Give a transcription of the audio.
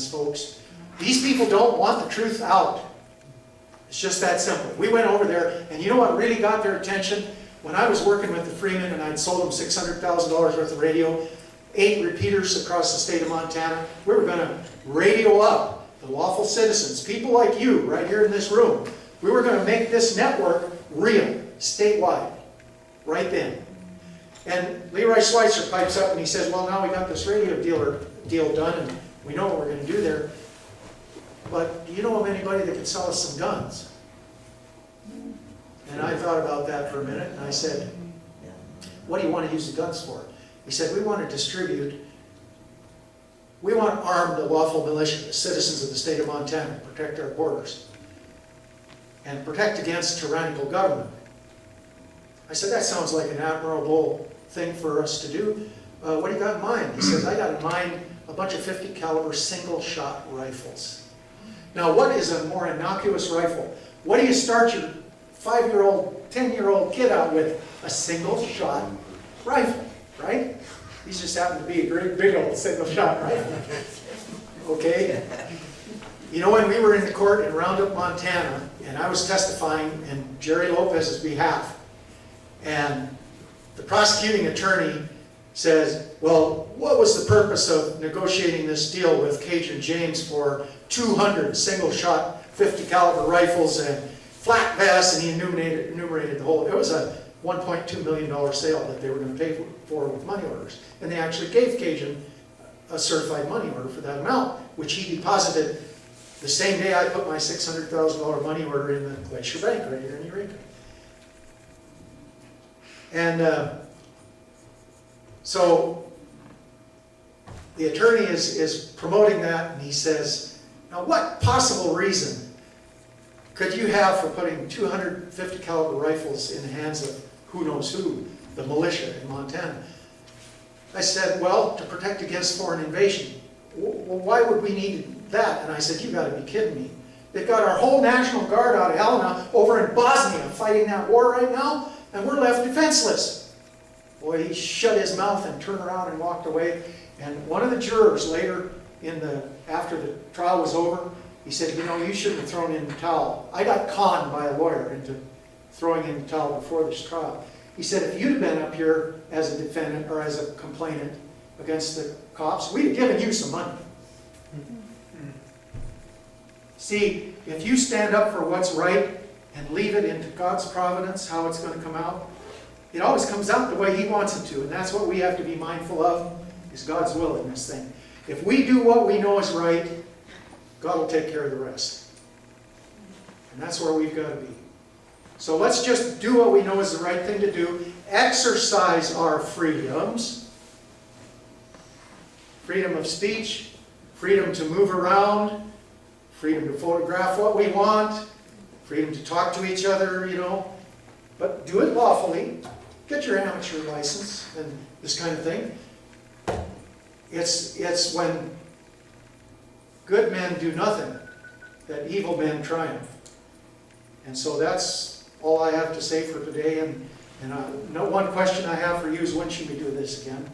folks. These people don't want the truth out. It's just that simple. We went over there, and you know what really got their attention? When I was working with the Freeman and I'd sold them $600,000 worth of radio, 8 repeaters across the state of Montana, we were going to radio up the lawful citizens, people like you right here in this room. We were going to make this network real, statewide, right then. And Leroy Schweitzer pipes up and he says, well, now we got this radio deal done and we know what we're going to do there. But do you know of anybody that could sell us some guns? And I thought about that for a minute and I said, what do you want to use the guns for? He said, we want to distribute, we want to arm the lawful militia, the citizens of the state of Montana, protect our borders, and protect against tyrannical government. I said, that sounds like an admirable thing for us to do. What do you got in mind? He says, I got in mind a bunch of 50 caliber single shot rifles. Now, what is a more innocuous rifle? What do you start your 5-year-old, 10-year-old kid out with? A single shot rifle, right? These just happen to be a great big old single shot rifle. Okay? You know, when we were in the court in Roundup, Montana, and I was testifying in Jerry Lopez's behalf, and the prosecuting attorney says, well, what was the purpose of negotiating this deal with Cajun James for 200 single-shot 50 caliber rifles and flat vests, and he enumerated the whole. It was a $1.2 million sale that they were going to pay for with money orders. And they actually gave Cajun a certified money order for that amount, which he deposited the same day I put my $600,000 money order in the Glacier Bank right here in Eureka. And so the attorney is promoting that, and he says, now what possible reason could you have for putting 250 caliber rifles in the hands of who knows who, the militia in Montana? I said, well, to protect against foreign invasion. Well, why would we need that? And I said, you got to be kidding me. They've got our whole National Guard out of Helena over in Bosnia fighting that war right now, and we're left defenseless. Boy, he shut his mouth and turned around and walked away. And one of the jurors later, after the trial was over, he said, you know, you shouldn't have thrown in the towel. I got conned by a lawyer into throwing in the towel before this trial. He said, if you'd have been up here as a defendant or as a complainant against the cops, we'd have given you some money. See, if you stand up for what's right and leave it into God's providence, how it's going to come out, it always comes out the way He wants it to. And that's what we have to be mindful of, is God's will in this thing. If we do what we know is right, God will take care of the rest. And that's where we've got to be. So let's just do what we know is the right thing to do. Exercise our freedoms. Freedom of speech, freedom to move around, freedom to photograph what we want, freedom to talk to each other, you know. But do it lawfully. Get your amateur license and this kind of thing. It's when good men do nothing that evil men triumph. And so that's all I have to say for today. And one question I have for you is, when should we do this again?